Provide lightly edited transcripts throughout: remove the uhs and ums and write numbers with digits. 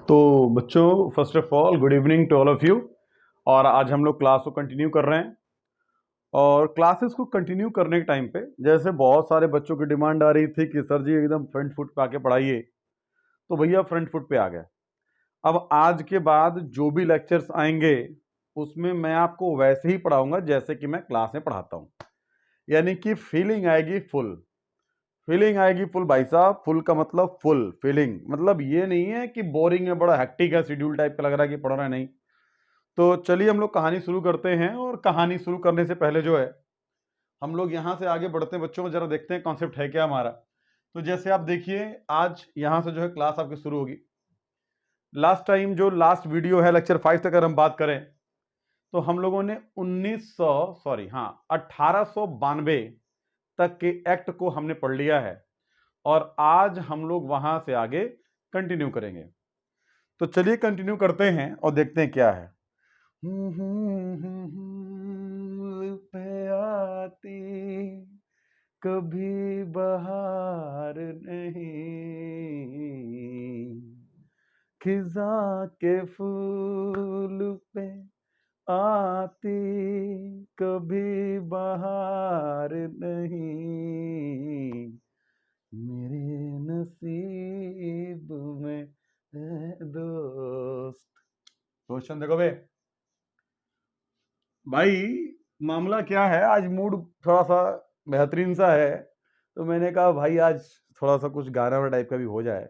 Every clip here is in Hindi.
तो बच्चों, first of all good evening to all of you. और आज हम लोग क्लास को कंटिन्यू कर रहे हैं। और क्लासेस को कंटिन्यू करने के टाइम पे जैसे बहुत सारे बच्चों की डिमांड आ रही थी कि सर जी एकदम फ्रंट फुट पे आके पढ़ाइए, तो भैया फ्रंट फुट पे आ गए। अब आज के बाद जो भी लेक्चर्स आएंगे उसमें मैं आपको वैसे ही पढ़ाऊंगा जैसे कि मैं क्लास में पढ़ाता हूँ, यानी कि फीलिंग आएगी फुल। फीलिंग आएगी फुल भाई साहब। फुल का मतलब फुल फीलिंग, मतलब ये नहीं है कि बोरिंग है, बड़ा हैक्टिक है, शेड्यूल टाइप का लग रहा है कि पढ़ रहा है, नहीं। तो चलिए हम लोग कहानी शुरू करते हैं। और कहानी शुरू करने से पहले जो है हम लोग यहाँ से आगे बढ़ते हैं, बच्चों को जरा देखते हैं कॉन्सेप्ट है क्या हमारा। तो जैसे आप देखिए, आज यहाँ से जो है क्लास आपकी शुरू होगी। लास्ट टाइम जो लास्ट वीडियो है लेक्चर 5 तक अगर हम बात करें तो हम लोगों ने 1892 तक के एक्ट को हमने पढ़ लिया है। और आज हम लोग वहां से आगे कंटिन्यू करेंगे। तो चलिए कंटिन्यू करते हैं और देखते हैं क्या है। पे आती कभी बहार नहीं, खिजा के फूल पे आती कभी बहार नहीं, मेरे नसीब में है दोस्त। क्वेश्चन देखो भाई, मामला क्या है। आज मूड थोड़ा सा बेहतरीन सा है, तो मैंने कहा भाई आज थोड़ा सा कुछ गाना वाला टाइप का भी हो जाए।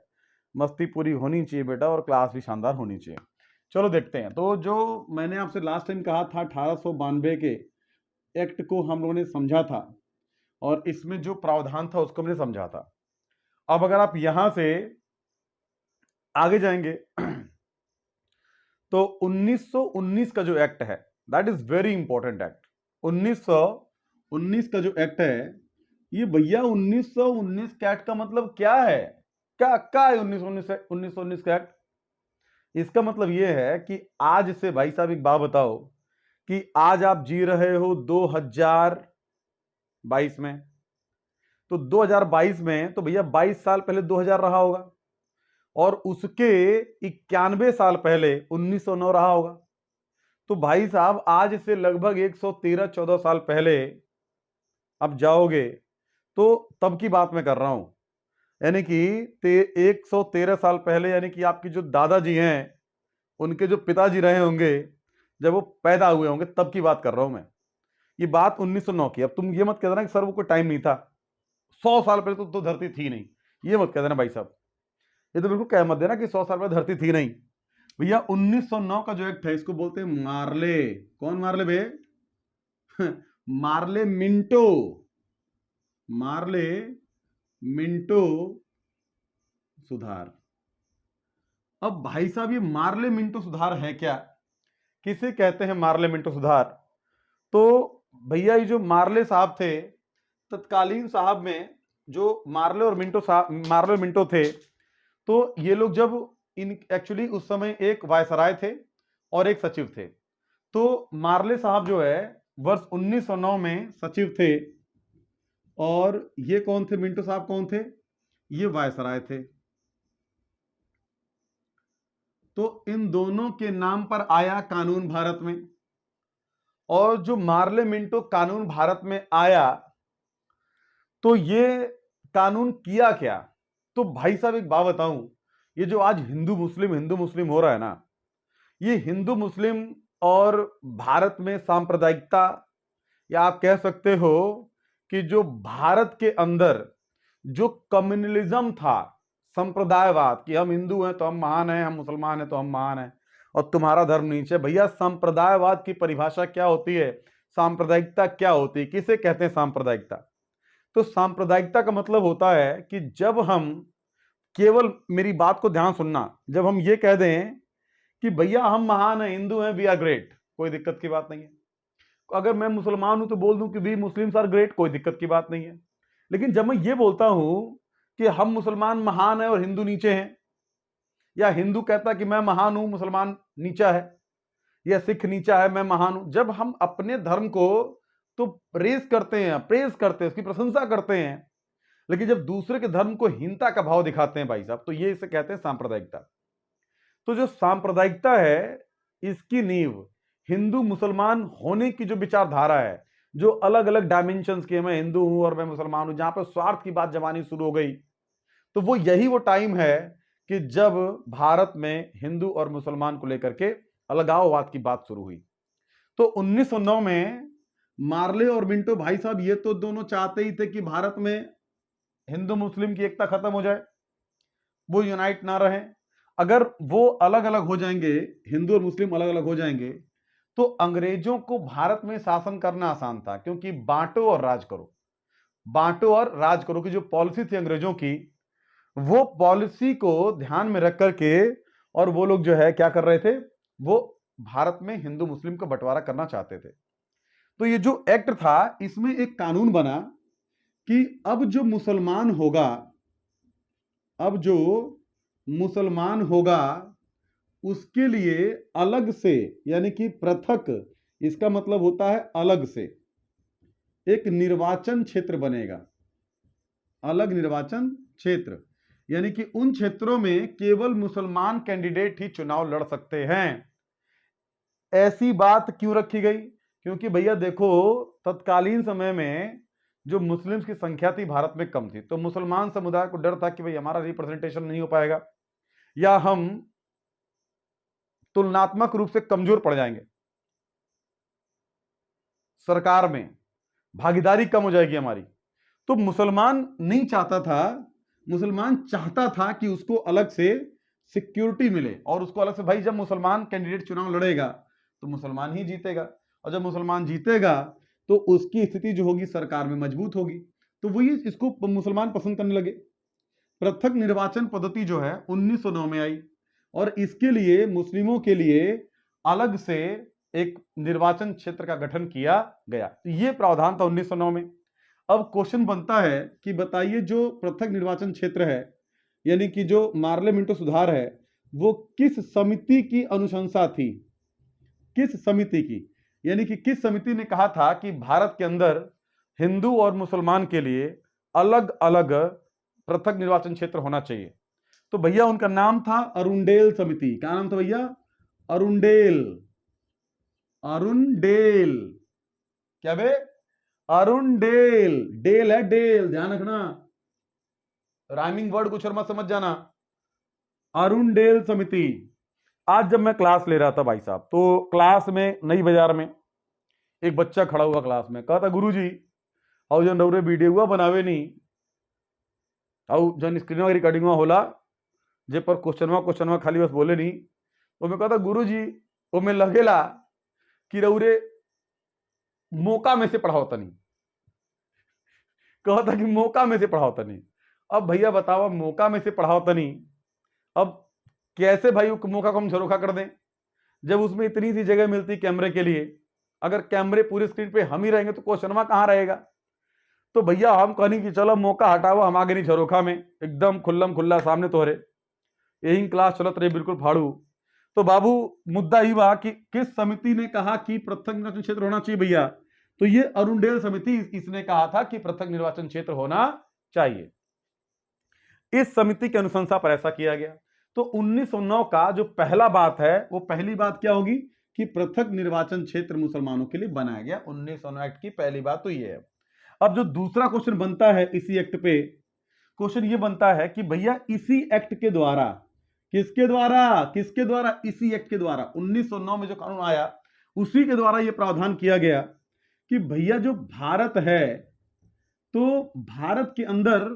मस्ती पूरी होनी चाहिए बेटा, और क्लास भी शानदार होनी चाहिए। चलो देखते हैं। तो जो मैंने आपसे लास्ट टाइम कहा था 1892 के एक्ट को हम लोगों ने समझा था, और इसमें जो प्रावधान था उसको हमने समझा था। अब अगर आप यहां से आगे जाएंगे तो 1919 का जो एक्ट है, that is very important act. 1919 का जो एक्ट है, ये भैया 1919 का एक्ट का मतलब क्या है? क्या क्या है 1919 का एक्ट? इसका मतलब ये है कि आज से भाई साहब एक बात बताओ कि आज आप जी रहे हो 2022 में, तो 2022 में तो भैया 22 साल पहले 2000 रहा होगा, और उसके 91 साल पहले 1909 रहा होगा। तो भाई साहब आज से लगभग 113-14 साल पहले अब जाओगे तो तब की बात मैं कर रहा हूं। यानी कि 113 साल पहले, यानी कि आपकी जो दादाजी हैं उनके जो पिताजी रहे होंगे जब वो पैदा हुए होंगे, तब की बात कर रहा हूं मैं। ये बात 1909 की। अब तुम ये मत कह देना कि सर वो कोई टाइम नहीं था, 100 साल पहले तो धरती थी नहीं। ये मत कह देना भाई साहब, ये तो बिल्कुल कह मत देना कि 100 साल पहले धरती थी नहीं। भैया 1909 का जो एक्ट है इसको बोलते हैं मार्ले। कौन मार्ले बे? Morley Minto. मार्ले मिंटो सुधार। अब भाई साहब ये मार्ले मिंटो सुधार है क्या? किसे कहते हैं मार्ले मिंटो सुधार? तो भैया ये जो मार्ले साहब थे, तत्कालीन साहब में जो मार्ले और मिंटो साहब, मार्ले और मिंटो थे, तो ये लोग जब इन एक्चुअली उस समय एक वायसराय थे और एक सचिव थे। तो मार्ले साहब जो है वर्ष 1909 में सचिव थे, और ये कौन थे? मिंटो साहब कौन थे? ये वायसराय थे। तो इन दोनों के नाम पर आया कानून भारत में। और जो मार्ले मिंटो कानून भारत में आया, तो ये कानून किया क्या? तो भाई साहब एक बात बताऊं, ये जो आज हिंदू मुस्लिम हो रहा है ना, ये हिंदू मुस्लिम और भारत में सांप्रदायिकता, या आप कह सकते हो कि जो भारत के अंदर जो कम्युनलिज्म था, संप्रदायवाद, कि हम हिंदू हैं तो हम महान हैं, हम मुसलमान हैं तो हम महान हैं, और तुम्हारा धर्म नीचे। भैया सांप्रदायवाद की परिभाषा क्या होती है? सांप्रदायिकता क्या होती है? किसे कहते हैं सांप्रदायिकता? तो सांप्रदायिकता का मतलब होता है कि जब हम, केवल मेरी बात को ध्यान सुनना, जब हम ये कह दें कि भैया हम महान हैं, हिंदू हैं, वी आर ग्रेट, कोई दिक्कत की बात नहीं है। अगर मैं मुसलमान हूं तो बोल दूं कि वी मुस्लिम्स आर ग्रेट, कोई दिक्कत की बात नहीं है। लेकिन जब मैं ये बोलता हूं कि हम मुसलमान महान है और हिंदू नीचे हैं, या हिंदू कहता कि मैं महान हूं मुसलमान नीचा है, या सिख नीचा है मैं महान हूं, जब हम अपने धर्म को तो प्रेज करते हैं, प्रेज करते हैं, उसकी प्रशंसा करते हैं, लेकिन जब दूसरे के धर्म को हीनता का भाव दिखाते हैं भाई साहब, तो ये इसे कहते हैं सांप्रदायिकता। तो जो सांप्रदायिकता है, इसकी नींव हिंदू मुसलमान होने की जो विचारधारा है, जो अलग अलग डायमेंशंस के, मैं हिंदू हूं और मैं मुसलमान हूं, जहां पर स्वार्थ की बात जमानी शुरू हो गई, तो वो यही वो टाइम है कि जब भारत में हिंदू और मुसलमान को लेकर के अलगाववाद की बात शुरू हुई। तो 1909 में मार्ले और मिंटो भाई साहब ये तो दोनों चाहते ही थे कि भारत में हिंदू मुस्लिम की एकता खत्म हो जाए, वो यूनाइट ना रहे। अगर वो अलग अलग हो जाएंगे, हिंदू और मुस्लिम अलग अलग हो जाएंगे, तो अंग्रेजों को भारत में शासन करना आसान था, क्योंकि बांटो और राज करो, बांटो और राज करो की जो पॉलिसी थी अंग्रेजों की, वो पॉलिसी को ध्यान में रख करके और वो लोग जो है क्या कर रहे थे, वो भारत में हिंदू मुस्लिम का बंटवारा करना चाहते थे। तो ये जो एक्ट था, इसमें एक कानून बना कि अब जो मुसलमान होगा, अब जो मुसलमान होगा उसके लिए अलग से, यानी कि पृथक, इसका मतलब होता है अलग से, एक निर्वाचन क्षेत्र बनेगा। अलग निर्वाचन क्षेत्र, यानी कि उन क्षेत्रों में केवल मुसलमान कैंडिडेट ही चुनाव लड़ सकते हैं। ऐसी बात क्यों रखी गई? क्योंकि भैया देखो, तत्कालीन समय में जो मुस्लिम्स की संख्या थी भारत में कम थी, तो मुसलमान समुदाय को डर था कि भाई हमारा रिप्रेजेंटेशन नहीं हो पाएगा, या हम तुलनात्मक रूप से कमजोर पड़ जाएंगे, सरकार में भागीदारी कम हो जाएगी हमारी। तो मुसलमान नहीं चाहता था, मुसलमान चाहता था कि उसको अलग से सिक्योरिटी मिले, और उसको अलग से, भाई जब मुसलमान कैंडिडेट चुनाव लड़ेगा तो मुसलमान ही जीतेगा, और जब मुसलमान जीतेगा तो उसकी स्थिति जो होगी सरकार में मजबूत होगी। तो वही इसको मुसलमान पसंद करने लगे। पृथक निर्वाचन पद्धति जो है 1909 में आई, और इसके लिए मुस्लिमों के लिए अलग से एक निर्वाचन क्षेत्र का गठन किया गया। तो ये प्रावधान था 1909 में। अब क्वेश्चन बनता है कि बताइए, जो पृथक निर्वाचन क्षेत्र है, यानी कि जो मार्ले मिंटो सुधार है, वो किस समिति की अनुशंसा थी? किस समिति की? यानी कि किस समिति ने कहा था कि भारत के अंदर हिंदू और मुसलमान के लिए अलग अलग पृथक निर्वाचन क्षेत्र होना चाहिए? तो भैया उनका नाम था अरुंडेल समिति। क्या नाम था भैया? अरुंडेल। अरुंडेल। क्या बे? अरुंडेल। डेल है, डेल, ध्यान रखना, राइमिंग वर्ड कुछ और मत समझ जाना। अरुंडेल समिति। आज जब मैं क्लास ले रहा था भाई साहब, तो क्लास में नई बाजार में एक बच्चा खड़ा हुआ क्लास में, कहता गुरुजी और जो नवरे वीडियो हुआ बनावे नहीं, और जन स्क्रीन रिकॉर्डिंग होला जे पर क्वेश्चनवा खाली बस बोले नहीं। तो मैं कहता गुरुजी वो में लगेला कि रउरे मौका में से पढ़ाओ तनी, कहता कि मौका में से पढ़ाओ तनी। अब भैया बताओ, मौका में से पढ़ाओ तनी, अब कैसे भाई मौका को हम झरोखा कर दें, जब उसमें इतनी सी जगह मिलती कैमरे के लिए? अगर कैमरे पूरी स्क्रीन पे हम ही रहेंगे तो क्वेश्चनवा कहां रहेगा? तो भैया हम कहनी कि चलो मौका हटाओ, हम आगे नहीं झरोखा में, एकदम खुल्लम खुल्ला सामने तोहरे, यही क्लास चलत रही बिल्कुल फाड़ू। तो बाबू मुद्दा ही बा कि किस समिति ने कहा कि पृथक निर्वाचन क्षेत्र होना चाहिए भैया? तो ये अरुंडेल समिति, इसने कहा था कि पृथक निर्वाचन क्षेत्र होना चाहिए। इस समिति के अनुशंसा पर ऐसा किया गया। तो 1909 का जो पहला बात है, वो पहली बात क्या होगी कि पृथक निर्वाचन क्षेत्र मुसलमानों के लिए बनाया गया। 1909 एक्ट की पहली बात तो ये है। अब जो दूसरा क्वेश्चन बनता है इसी एक्ट पे, क्वेश्चन ये बनता है कि भैया इसी एक्ट के द्वारा, किसके द्वारा? इसी एक्ट के द्वारा 1909 में जो कानून आया, उसी के द्वारा यह प्रावधान किया गया कि भैया जो भारत है, तो भारत के अंदर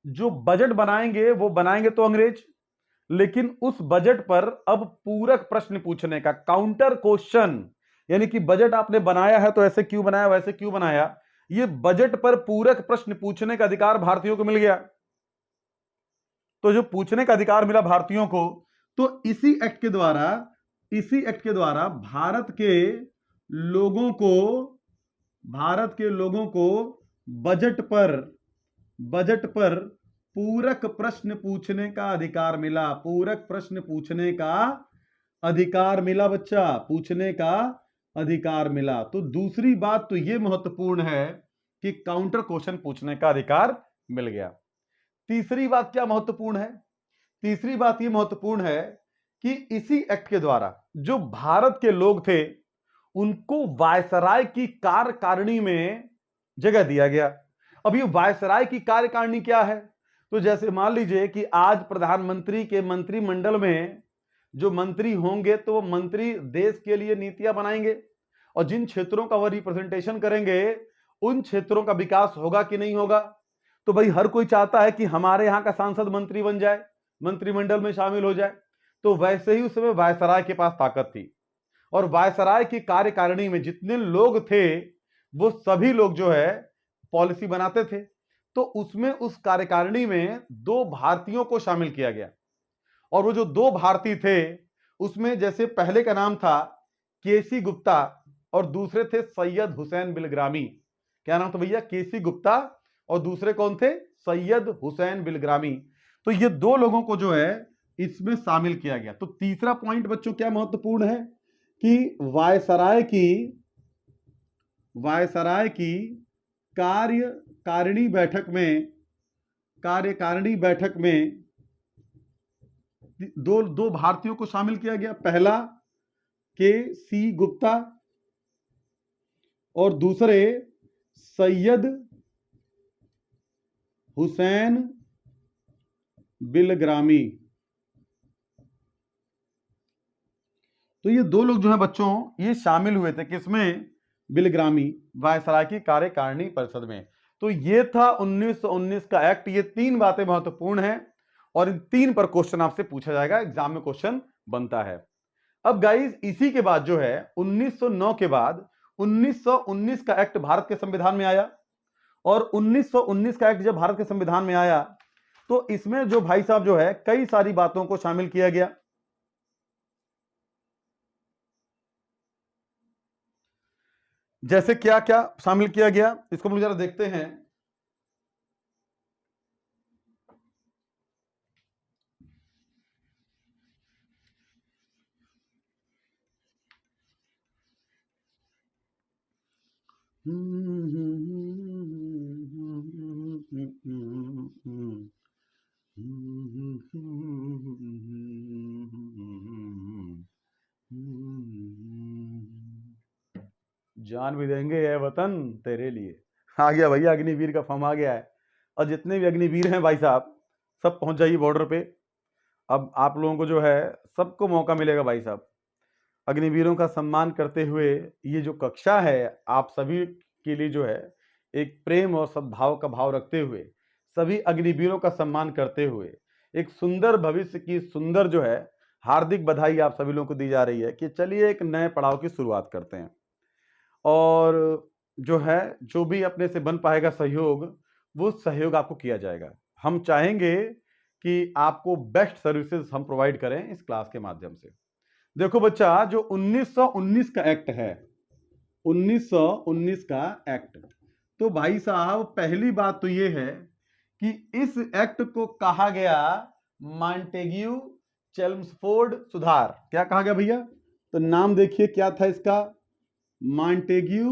जो बजट बनाएंगे वो बनाएंगे तो अंग्रेज, लेकिन उस बजट पर अब पूरक प्रश्न पूछने का, काउंटर क्वेश्चन, यानी कि बजट आपने बनाया है तो ऐसे क्यों बनाया, वैसे क्यों बनाया, ये बजट पर पूरक प्रश्न पूछने का अधिकार भारतीयों को मिल गया। तो जो पूछने का अधिकार मिला भारतीयों को, तो इसी एक्ट के द्वारा भारत के लोगों को बजट पर पूरक प्रश्न पूछने का अधिकार मिला। पूरक प्रश्न पूछने का अधिकार मिला बच्चा, पूछने का अधिकार मिला। तो दूसरी बात तो यह महत्वपूर्ण है कि काउंटर क्वेश्चन पूछने का अधिकार मिल गया। तीसरी बात क्या महत्वपूर्ण है? तीसरी बात यह महत्वपूर्ण है कि इसी एक्ट के द्वारा जो भारत के लोग थे उनको वायसराय की कार्यकारिणी में जगह दिया गया। अब ये वायसराय की कार्यकारिणी क्या है? तो जैसे मान लीजिए कि आज प्रधानमंत्री के मंत्रिमंडल में जो मंत्री होंगे तो वो मंत्री देश के लिए नीतियां बनाएंगे और जिन क्षेत्रों का वो रिप्रेजेंटेशन करेंगे उन क्षेत्रों का विकास होगा कि नहीं होगा। तो भाई हर कोई चाहता है कि हमारे यहां का सांसद मंत्री बन जाए, मंत्रिमंडल में शामिल हो जाए। तो वैसे ही उस समय वायसराय के पास ताकत थी और वायसराय की कार्यकारिणी में जितने लोग थे वो सभी लोग जो है पॉलिसी बनाते थे। तो उसमें उस कार्यकारिणी में 2 भारतीयों को शामिल किया गया और वो जो 2 भारतीय थे उसमें जैसे पहले का नाम था केसी गुप्ता और दूसरे थे सैयद हुसैन बिलग्रामी। क्या नाम था भैया? केसी गुप्ता और दूसरे कौन थे? सैयद हुसैन बिलग्रामी। तो ये 2 लोगों को जो है इसमें शामिल किया गया। तो तीसरा पॉइंट बच्चों क्या महत्वपूर्ण है कि वायसराय की कार्यकारिणी बैठक में दो भारतीयों को शामिल किया गया। पहला के सी गुप्ता और दूसरे सैयद हुसैन बिलग्रामी। तो ये 2 लोग जो है बच्चों ये शामिल हुए थे किसमें? बिलग्रामी वायसराय की कार्यकारिणी परिषद में। तो ये था 1919 का एक्ट। ये 3 बातें महत्वपूर्ण हैं और इन 3 पर क्वेश्चन आपसे पूछा जाएगा, एग्जाम में क्वेश्चन बनता है। अब गाइस इसी के बाद जो है 1909 के बाद 1919 का एक्ट भारत के संविधान में आया और 1919 का एक्ट जब भारत के संविधान में आया तो इसमें जो भाई साहब जो है कई सारी बातों को शामिल किया गया। जैसे क्या क्या शामिल किया गया इसको हम लोग जरा देखते हैं। जान भी देंगे ये वतन तेरे लिए। आ गया भैया, अग्निवीर का फॉर्म आ गया है और जितने भी अग्निवीर हैं भाई साहब सब पहुंच जाइए बॉर्डर पे। अब आप लोगों को जो है सबको मौका मिलेगा भाई साहब अग्निवीरों का सम्मान करते हुए। ये जो कक्षा है आप सभी के लिए जो है एक प्रेम और सद्भाव का भाव रखते हुए सभी अग्निवीरों का सम्मान करते हुए एक सुंदर भविष्य की सुंदर जो है हार्दिक बधाई आप सभी लोगों को दी जा रही है कि चलिए एक नए पड़ाव की शुरुआत करते हैं। और जो है जो भी अपने से बन पाएगा सहयोग वो सहयोग आपको किया जाएगा। हम चाहेंगे कि आपको बेस्ट सर्विसेज हम प्रोवाइड करें इस क्लास के माध्यम से। देखो बच्चा जो 1919 का एक्ट है 1919 का एक्ट, तो भाई साहब पहली बात तो ये है कि इस एक्ट को कहा गया मॉन्टेग्यू चेम्सफोर्ड सुधार। क्या कहा गया भैया? तो नाम देखिए क्या था इसका, मॉन्टेग्यू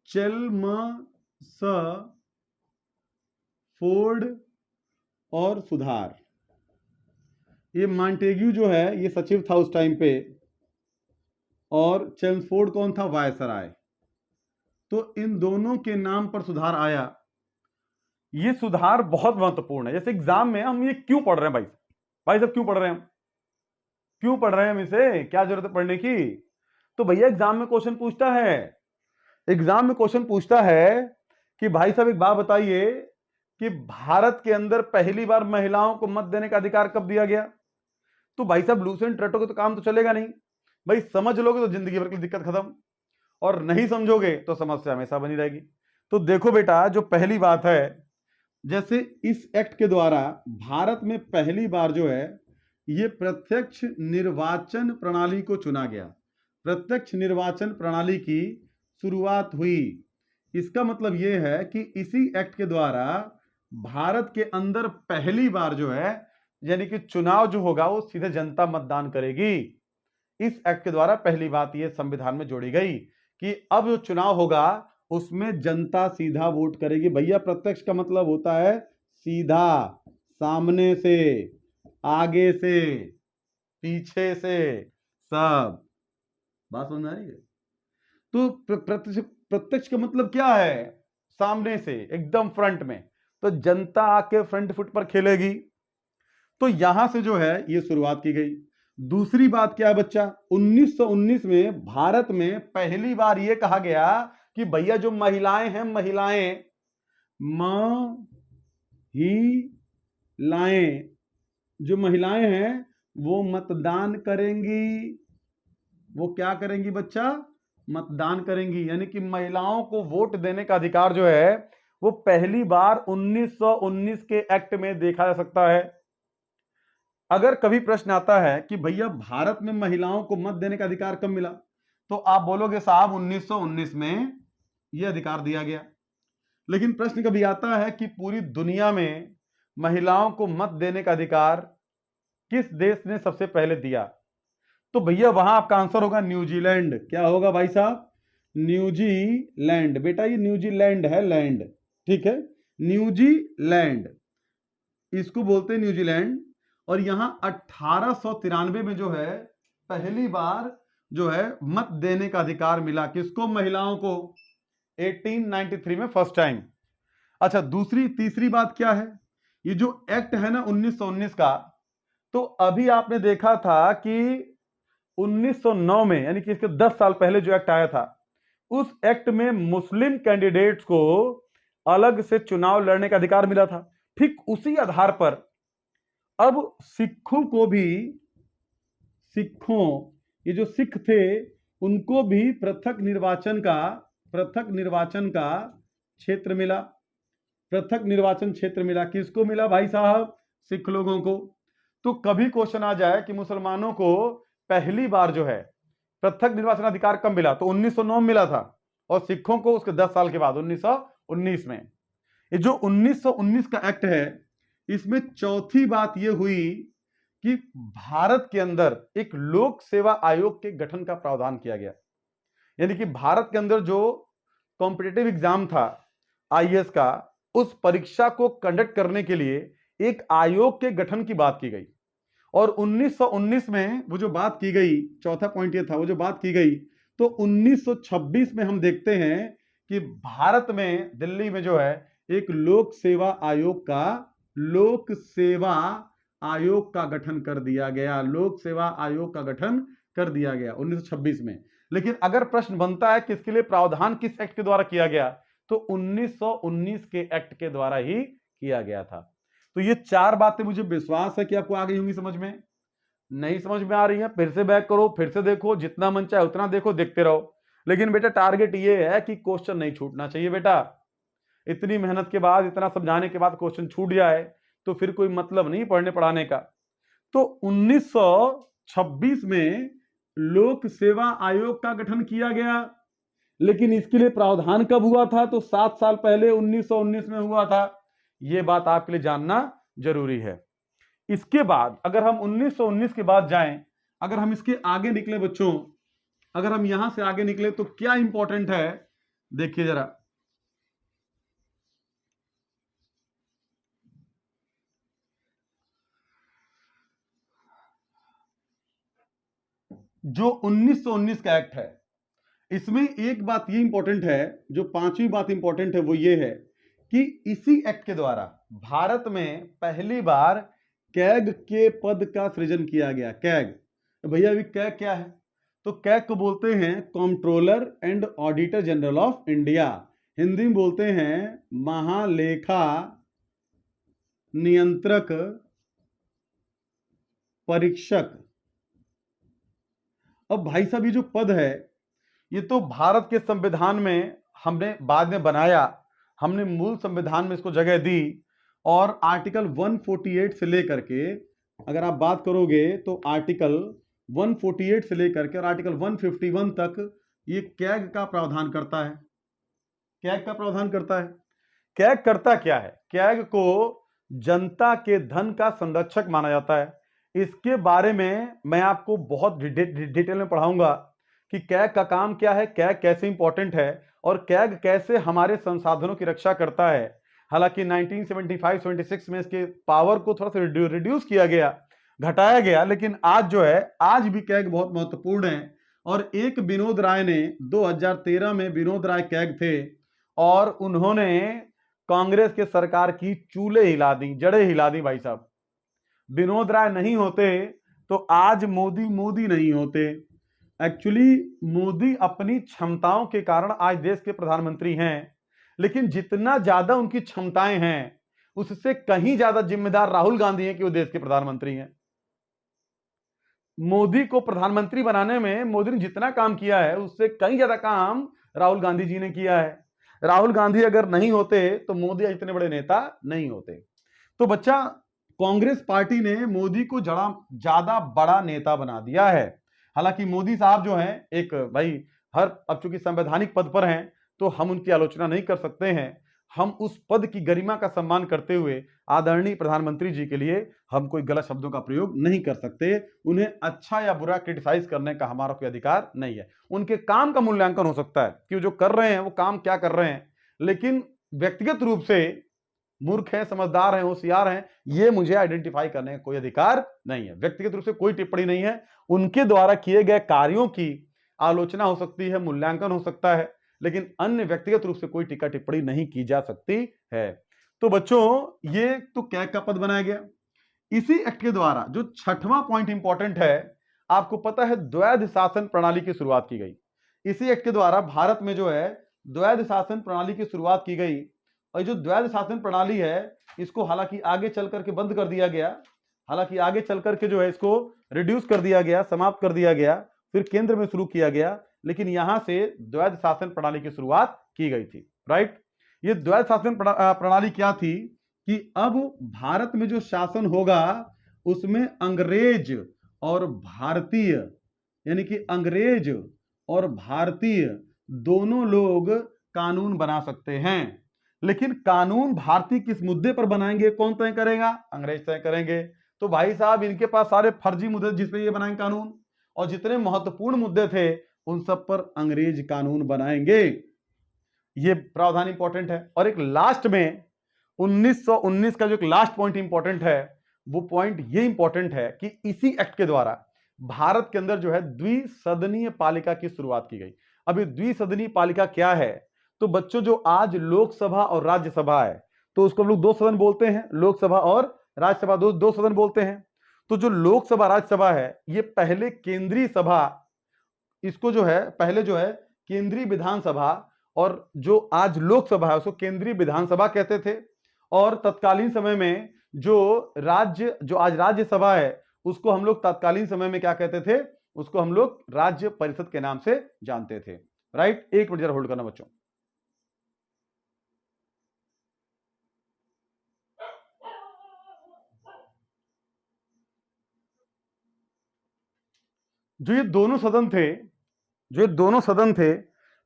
चेम्सफोर्ड और सुधार। ये मॉन्टेग्यू जो है ये सचिव था उस टाइम पे और चेम्सफोर्ड कौन था? वायसराय। तो इन दोनों के नाम पर सुधार आया। ये सुधार बहुत महत्वपूर्ण है। जैसे एग्जाम में हम ये क्यों पढ़ रहे हैं भाई साहब क्यों पढ़ रहे हैं हम? क्यों पढ़ रहे हैं हम इसे? क्या जरूरत है पढ़ने की? तो भैया एग्जाम में क्वेश्चन पूछता है, एग्जाम में क्वेश्चन पूछता है कि भाई साहब एक बात बताइए कि भारत के अंदर पहली बार महिलाओं को मत देने का अधिकार कब दिया गया? तो भाई साहब लूसेंट रटोगे तो काम तो चलेगा नहीं। भाई समझ लोगे तो जिंदगी भर की दिक्कत खत्म और नहीं समझोगे तो समस्या हमेशा बनी रहेगी। तो देखो बेटा जो पहली बात है जैसे इस एक्ट के द्वारा भारत में पहली बार जो है ये प्रत्यक्ष निर्वाचन प्रणाली को चुना गया। प्रत्यक्ष निर्वाचन प्रणाली की शुरुआत हुई। इसका मतलब यह है कि इसी एक्ट के द्वारा भारत के अंदर पहली बार जो है यानी कि चुनाव जो होगा वो सीधे जनता मतदान करेगी। इस एक्ट के द्वारा पहली बात यह संविधान में जोड़ी गई कि अब जो चुनाव होगा उसमें जनता सीधा वोट करेगी। भैया प्रत्यक्ष का मतलब होता है सीधा, सामने से, आगे से, पीछे से, सब। बात समझ में आ रही है? तो प्रत्यक्ष का मतलब क्या है? सामने से, एकदम फ्रंट में। तो जनता आके फ्रंट फुट पर खेलेगी। तो यहां से जो है ये शुरुआत की गई। दूसरी बात क्या है बच्चा? 1919 में भारत में पहली बार ये कहा गया कि भैया जो महिलाएं हैं, महिलाएं महिलाएं, जो महिलाएं हैं वो मतदान करेंगी। वो क्या करेंगी बच्चा? मतदान करेंगी। यानी कि महिलाओं को वोट देने का अधिकार जो है वो पहली बार 1919 के एक्ट में देखा जा सकता है। अगर कभी प्रश्न आता है कि भैया भारत में महिलाओं को मत देने का अधिकार कब मिला, तो आप बोलोगे साहब 1919 में यह अधिकार दिया गया। लेकिन प्रश्न कभी आता है कि पूरी दुनिया में महिलाओं को मत देने का अधिकार किस देश ने सबसे पहले दिया, तो भैया वहां आपका आंसर होगा न्यूजीलैंड। क्या होगा भाई साहब? न्यूजीलैंड। बेटा ये न्यूजीलैंड है, लैंड, ठीक है, न्यूजीलैंड, इसको बोलते हैं न्यूजीलैंड। और यहां 1893 में जो है पहली बार जो है मत देने का अधिकार मिला। किसको? महिलाओं को। 1893 में फर्स्ट टाइम। अच्छा, तीसरी बात क्या है? ये जो एक्ट है ना 1919 का, तो अभी आपने देखा था कि 1909 में, यानी कि इसके 10 साल पहले जो एक्ट आया था, उस एक्ट में मुस्लिम कैंडिडेट्स को अलग से चुनाव लड़ने का अधिकार मिला था। ठीक उसी आधार पर अब सिखों को भी, ये जो सिख थे उनको भी पृथक निर्वाचन का क्षेत्र मिला। पृथक निर्वाचन क्षेत्र मिला। किसको मिला भाई साहब? सिख लोगों को। तो कभी क्वेश्चन आ जाए कि मुसलमानों को पहली बार जो है पृथक निर्वाचन अधिकार कब मिला, तो 1909 में मिला था, और सिखों को उसके 10 साल के बाद 1919 में। ये जो 1919 का एक्ट है, इसमें चौथी बात यह हुई कि भारत के अंदर एक लोक सेवा आयोग के गठन का प्रावधान किया गया। यानी कि भारत के अंदर जो कॉम्पिटिटिव एग्जाम था आईएएस का, उस परीक्षा को कंडक्ट करने के लिए एक आयोग के गठन की बात की गई। और 1919 में वो जो बात की गई, चौथा पॉइंट ये था, वो जो बात की गई, तो 1926 में हम देखते हैं कि भारत में, दिल्ली में जो है एक लोक सेवा आयोग का गठन कर दिया गया। लोक सेवा आयोग का गठन कर दिया गया 1926 में। लेकिन अगर प्रश्न बनता है कि इसके लिए प्रावधान किस एक्ट के द्वारा किया गया, तो 1919 के एक्ट के द्वारा ही किया गया था। तो ये चार बातें मुझे विश्वास है कि आपको आ गई होंगी समझ में। नहीं समझ में आ रही है, फिर से बैक करो, फिर से देखो, जितना मन चाहे उतना देखो, देखते रहो। लेकिन बेटा टारगेट ये है कि क्वेश्चन नहीं छूटना चाहिए। बेटा इतनी मेहनत के बाद, इतना समझाने के बाद क्वेश्चन छूट जाए तो फिर कोई मतलब नहीं पढ़ने पढ़ाने का। तो 1926 में लोक सेवा आयोग का गठन किया गया। लेकिन इसके लिए प्रावधान कब हुआ था? तो 7 साल पहले 1919 में हुआ था। यह बात आपके लिए जानना जरूरी है। इसके बाद अगर हम 1919 के बाद जाएं, अगर हम इसके आगे निकले बच्चों, अगर हम यहां से आगे निकले तो क्या इंपॉर्टेंट है, देखिए जरा। जो 1919 का एक्ट है, इसमें एक बात ये इंपॉर्टेंट है, जो पांचवी बात इंपॉर्टेंट है, वो ये है कि इसी एक्ट के द्वारा भारत में पहली बार कैग के पद का सृजन किया गया। कैग, तो भैया अभी कैग क्या है? तो कैग को बोलते हैं controller and auditor general of India. Hindi में बोलते हैं महालेखा नियंत्रक परीक्षक। अब भाई साहब ये जो पद है, ये तो भारत के संविधान में हमने बाद में बनाया, हमने मूल संविधान में इसको जगह दी। और आर्टिकल 148 से लेकर के अगर आप बात करोगे तो आर्टिकल 148 से लेकर के और आर्टिकल 151 तक ये कैग का प्रावधान करता है। कैग का प्रावधान करता है। कैग करता क्या है? कैग को जनता के धन का संरक्षक माना जाता है। इसके बारे में मैं आपको बहुत डिटेल में पढ़ाऊंगा। कि कैग का काम क्या है, कैग कैसे इंपॉर्टेंट है और कैग कैसे हमारे संसाधनों की रक्षा करता है। हालांकि 1975-76 में इसके पावर को थोड़ा सा रिड्यूस किया गया, घटाया गया, लेकिन आज जो है, आज भी कैग बहुत महत्वपूर्ण है। और एक विनोद राय ने 2013 में, विनोद राय कैग थे और उन्होंने कांग्रेस के सरकार की चूल्हे हिला दी, जड़ें हिला दी भाई साहब। विनोद राय नहीं होते तो आज मोदी नहीं होते। एक्चुअली मोदी अपनी क्षमताओं के कारण आज देश के प्रधानमंत्री हैं, लेकिन जितना ज्यादा उनकी क्षमताएं हैं उससे कहीं ज्यादा जिम्मेदार राहुल गांधी हैं कि वो देश के प्रधानमंत्री हैं। मोदी को प्रधानमंत्री बनाने में मोदी ने जितना काम किया है उससे कहीं ज्यादा काम राहुल गांधी जी ने किया है। राहुल गांधी अगर नहीं होते तो मोदी इतने बड़े नेता नहीं होते। तो बच्चा, कांग्रेस पार्टी ने मोदी को ज्यादा बड़ा नेता बना दिया है। हालांकि मोदी साहब जो हैं एक भाई, अब चूंकि संवैधानिक पद पर हैं तो हम उनकी आलोचना नहीं कर सकते हैं। हम उस पद की गरिमा का सम्मान करते हुए आदरणीय प्रधानमंत्री जी के लिए हम कोई गलत शब्दों का प्रयोग नहीं कर सकते। उन्हें अच्छा या बुरा क्रिटिसाइज करने का हमारा कोई अधिकार नहीं है। उनके काम का मूल्यांकन हो सकता है कि जो कर रहे हैं वो काम क्या कर रहे हैं, लेकिन व्यक्तिगत रूप से मूर्ख हैं, समझदार हैं, होशियार हैं, ये मुझे आइडेंटिफाई करने का कोई अधिकार नहीं है। व्यक्तिगत रूप से कोई टिप्पणी नहीं है। उनके द्वारा किए गए कार्यों की आलोचना हो सकती है, मूल्यांकन हो सकता है, लेकिन अन्य व्यक्तिगत रूप से कोई टीका टिप्पणी नहीं की जा सकती है। तो बच्चों, ये तो कैग का पद बनाया गया। इसी एक्ट के द्वारा जो छठवां पॉइंट इंपॉर्टेंट है, आपको पता है द्वैध शासन प्रणाली की शुरुआत की गई। इसी एक्ट के द्वारा भारत में जो है द्वैध शासन प्रणाली की शुरुआत की गई। और जो द्वैध शासन प्रणाली है इसको हालांकि आगे चल करके बंद कर दिया गया, हालांकि आगे चल करके जो है इसको रिड्यूस कर दिया गया, समाप्त कर दिया गया, फिर केंद्र में शुरू किया गया, लेकिन यहां से द्वैध शासन प्रणाली की शुरुआत की गई थी। राइट, ये द्वैध शासन प्रणाली क्या थी कि अब भारत में जो शासन होगा उसमें अंग्रेज और भारतीय, यानी कि अंग्रेज और भारतीय दोनों लोग कानून बना सकते हैं। लेकिन कानून भारतीय किस मुद्दे पर बनाएंगे, कौन तय करेगा? अंग्रेज तय करेंगे। तो भाई साहब, इनके पास सारे फर्जी मुद्दे जिस पे ये बनाएंगे कानून, और जितने महत्वपूर्ण मुद्दे थे उन सब पर अंग्रेज कानून बनाएंगे। ये प्रावधान इंपॉर्टेंट है। और एक लास्ट में 1919 का जो एक लास्ट पॉइंट इंपॉर्टेंट है, वो पॉइंट ये इंपॉर्टेंट है कि इसी एक्ट के द्वारा भारत के अंदर जो है द्विसदनीय पालिका की शुरुआत की गई। अब ये द्विसदनीय पालिका क्या है? तो बच्चों, जो आज लोकसभा और राज्यसभा है तो उसको हम लोग दो सदन बोलते हैं, लोकसभा और राज्यसभा दो सदन बोलते हैं। तो जो लोकसभा राज्यसभा है ये पहले केंद्रीय सभा, इसको जो है पहले जो है केंद्रीय विधानसभा, और जो आज लोकसभा है उसको केंद्रीय विधानसभा कहते थे। और तत्कालीन समय में जो आज राज्यसभा है उसको हम लोग तत्कालीन समय में क्या कहते थे? उसको हम लोग राज्य परिषद के नाम से जानते थे। राइट, एक मिनट जरा होल्ड करना बच्चों। जो ये दोनों सदन थे,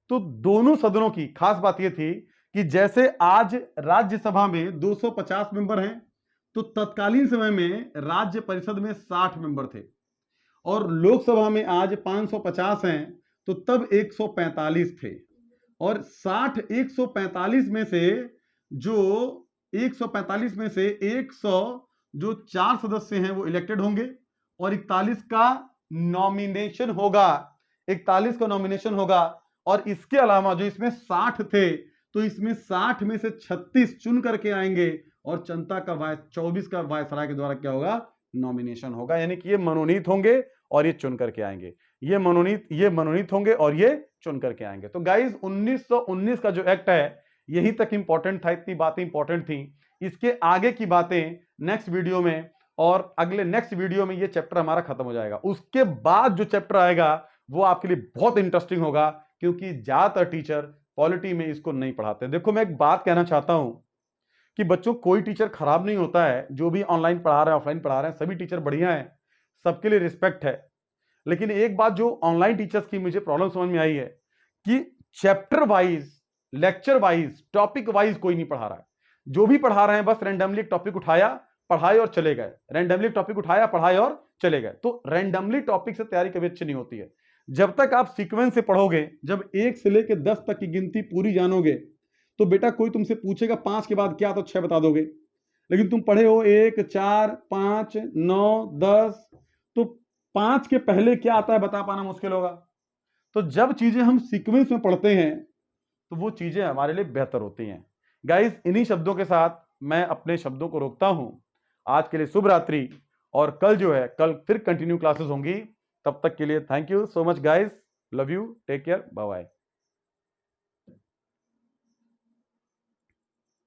तो दोनों सदनों की खास बात यह थी कि जैसे आज राज्यसभा में 250 मेंबर हैं, तो तत्कालीन समय में राज्य परिषद में 60 मेंबर थे, और लोकसभा में आज 550 हैं, तो तब 145 थे। और 145 में से जो 145 में से 100 जो 4 सदस्य हैं वो इलेक्टेड होंगे, और 41 का नॉमिनेशन होगा। और इसके अलावा जो इसमें 60 थे, तो इसमें 60 में से 36 चुन करके आएंगे, और जनता का 24 का वायसराय के द्वारा क्या होगा? नॉमिनेशन होगा। यानी कि ये मनोनीत होंगे और ये चुन करके आएंगे, ये मनोनीत होंगे और ये चुन करके आएंगे। तो गाइज 1919 का जो एक्ट है यही तक इंपॉर्टेंट था, इतनी बातें इंपॉर्टेंट थी। इसके आगे की बातें नेक्स्ट वीडियो में, और अगले नेक्स्ट वीडियो में ये चैप्टर हमारा खत्म हो जाएगा। उसके बाद जो चैप्टर आएगा वो आपके लिए बहुत इंटरेस्टिंग होगा, क्योंकि ज्यादातर टीचर पॉलिटी में इसको नहीं पढ़ाते। देखो, मैं एक बात कहना चाहता हूं कि बच्चों, कोई टीचर खराब नहीं होता है। जो भी ऑनलाइन पढ़ा रहे हैं, ऑफलाइन पढ़ा रहे हैं, सभी टीचर बढ़िया हैं, सबके लिए रिस्पेक्ट है। लेकिन एक बात जो ऑनलाइन टीचर्स की मुझे प्रॉब्लम समझ में आई है कि chapter wise, lecture wise, topic wise कोई नहीं पढ़ा रहा है। जो भी पढ़ा रहे हैं बस रैंडमली एक टॉपिक उठाया, पढ़ाए और चले गए, रैंडमली टॉपिक उठाया, पढ़ाए और चले गए। तो रैंडमली टॉपिक से तैयारी कभी अच्छी नहीं होती है। जब तक आप सीक्वेंस से पढ़ोगे, जब 1 से लेकर 10 तक की गिनती पूरी जानोगे, तो बेटा कोई तुमसे पूछेगा 5 के बाद क्या, तो 6 बता दोगे। लेकिन तुम पढ़े हो 1, 4, 5, 9, 10, तो 5 के पहले क्या आता है बता पाना मुश्किल होगा। तो जब चीजें हम सीक्वेंस में पढ़ते हैं तो वो चीजें हमारे लिए बेहतर होती हैं। गाइस, इन्हीं शब्दों के साथ मैं अपने शब्दों को रोकता हूं। आज के लिए शुभ रात्रि, और कल जो है, कल फिर कंटिन्यू क्लासेस होंगी। तब तक के लिए thank you so much guys, love you, take care, bye bye.